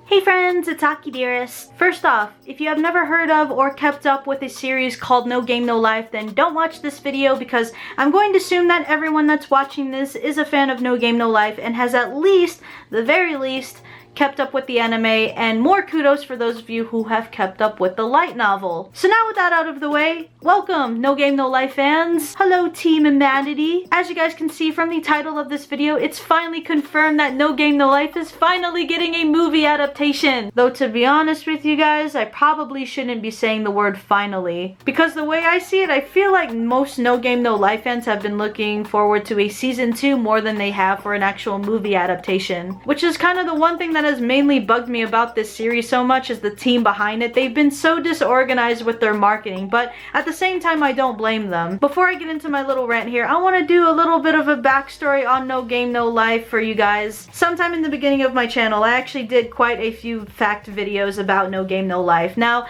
Hey friends, it's Aki Dearest. First off, if you have never heard of or kept up with a series called No Game No Life, then don't watch this video because I'm going to assume that everyone that's watching this is a fan of No Game No Life and has at least, the very least, kept up with the anime, and more kudos for those of you who have kept up with the light novel. So now with that out of the way, welcome No Game No Life fans! Hello Team Humanity! As you guys can see from the title of this video, it's finally confirmed that No Game No Life is finally getting a movie adaptation. Though to be honest with you guys, I probably shouldn't be saying the word finally. Because the way I see it, I feel like most No Game No Life fans have been looking forward to a season 2 more than they have for an actual movie adaptation. Which is kind of the one thing that has mainly bugged me about this series so much is the team behind it. They've been so disorganized with their marketing, but at the same time I don't blame them. Before I get into my little rant here, I want to do a little bit of a backstory on No Game No Life for you guys. Sometime in the beginning of my channel, I actually did quite a few fact videos about No Game No Life. Now,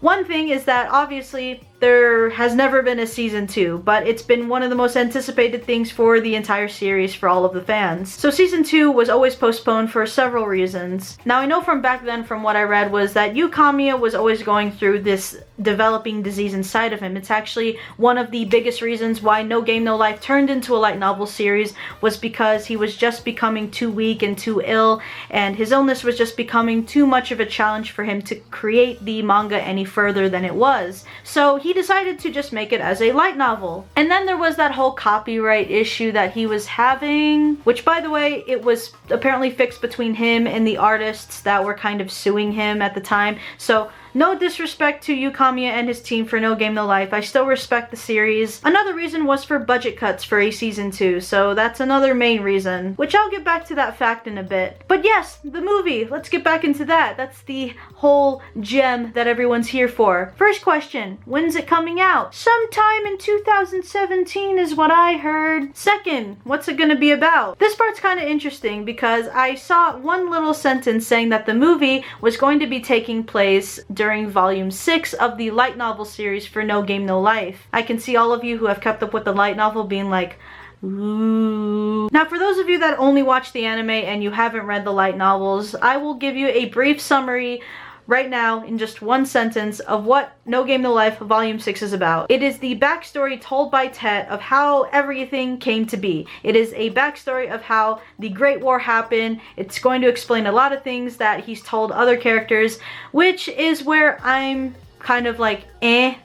one thing is that obviously there has never been a season 2, but it's been one of the most anticipated things for the entire series for all of the fans. So season 2 was always postponed for several reasons. Now I know from back then, from what I read, was that Yu Kamiya was always going through this developing disease inside of him. It's actually one of the biggest reasons why No Game No Life turned into a light novel series, was because he was just becoming too weak and too ill, and his illness was just becoming too much of a challenge for him to create the manga any further than it was. So he decided to just make it as a light novel. And then there was that whole copyright issue that he was having, which by the way, it was apparently fixed between him and the artists that were kind of suing him at the time. So no disrespect to Yu Kamiya and his team for No Game No Life. I still respect the series. Another reason was for budget cuts for a season 2, so that's another main reason, which I'll get back to that fact in a bit. But yes, the movie, let's get back into that. That's the whole gem that everyone's here for. First question, when's it coming out? Sometime in 2017 is what I heard. Second, what's it gonna be about? This part's kind of interesting because I saw one little sentence saying that the movie was going to be taking place during volume 6 of the light novel series for No Game No Life. I can see all of you who have kept up with the light novel being like, ooh. Now for those of you that only watch the anime and you haven't read the light novels, I will give you a brief summary right now in just one sentence of what No Game No Life Volume 6 is about. It is the backstory told by Tet of how everything came to be. It is a backstory of how the Great War happened. It's going to explain a lot of things that he's told other characters, which is where I'm kind of like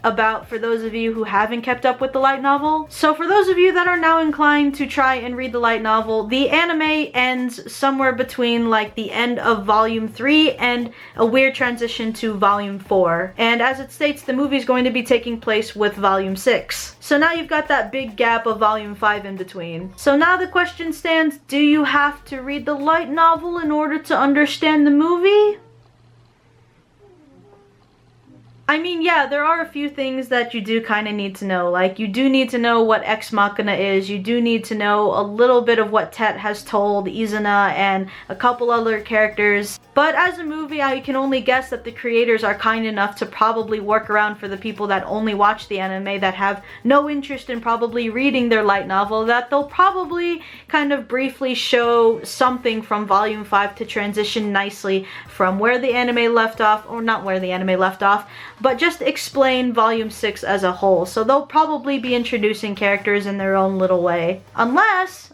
about for those of you who haven't kept up with the light novel. So for those of you that are now inclined to try and read the light novel, the anime ends somewhere between like the end of volume 3 and a weird transition to volume 4. And as it states, the movie is going to be taking place with volume 6. So now you've got that big gap of volume 5 in between. So now the question stands, do you have to read the light novel in order to understand the movie? I mean, yeah, there are a few things that you do kind of need to know. Like, you do need to know what Ex Machina is. You do need to know a little bit of what Tet has told Izuna and a couple other characters. But as a movie, I can only guess that the creators are kind enough to probably work around for the people that only watch the anime that have no interest in probably reading their light novel, that they'll probably kind of briefly show something from volume 5 to transition nicely from where the anime left off, or not where the anime left off, but just explain volume 6 as a whole. So they'll probably be introducing characters in their own little way. Unless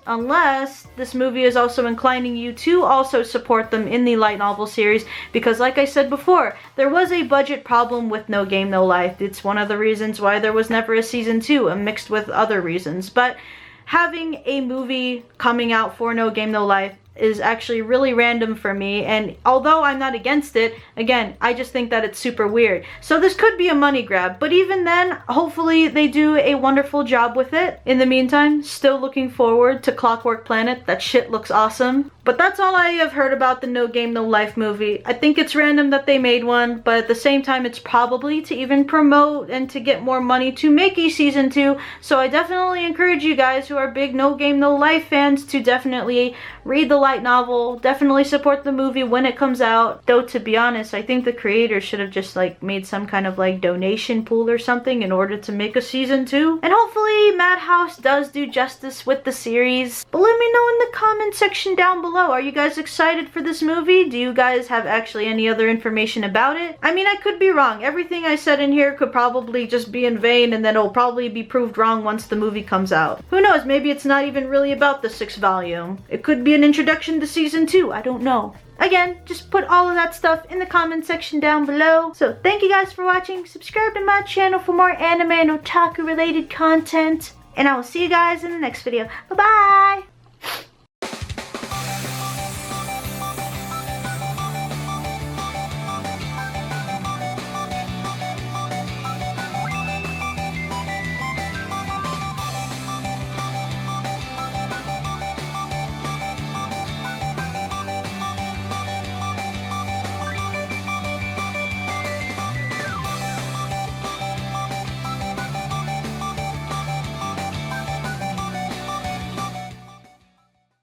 this movie is also inclining you to also support them in the light novel series, because like I said before, there was a budget problem with No Game No Life. It's one of the reasons why there was never a season 2, mixed with other reasons. But having a movie coming out for No Game No Life is actually really random for me, and although I'm not against it, again, I just think that it's super weird. So this could be a money grab, but even then, hopefully they do a wonderful job with it. In the meantime, still looking forward to Clockwork Planet. That shit looks awesome. But that's all I have heard about the No Game No Life movie. I think it's random that they made one, but at the same time, it's probably to even promote and to get more money to make a season 2. So I definitely encourage you guys who are big No Game No Life fans to definitely read the light novel, definitely support the movie when it comes out. Though to be honest, I think the creators should have just like made some kind of like donation pool or something in order to make a season 2. And hopefully Madhouse does do justice with the series. But let me know in the comment section down below below. Are you guys excited for this movie? Do you guys have actually any other information about it? I mean, I could be wrong. Everything I said in here could probably just be in vain, and then it'll probably be proved wrong once the movie comes out. Who knows? Maybe it's not even really about the 6th volume. It could be an introduction to season 2. I don't know. Again, just put all of that stuff in the comment section down below. So thank you guys for watching. Subscribe to my channel for more anime and otaku related content. And I will see you guys in the next video. Bye-bye!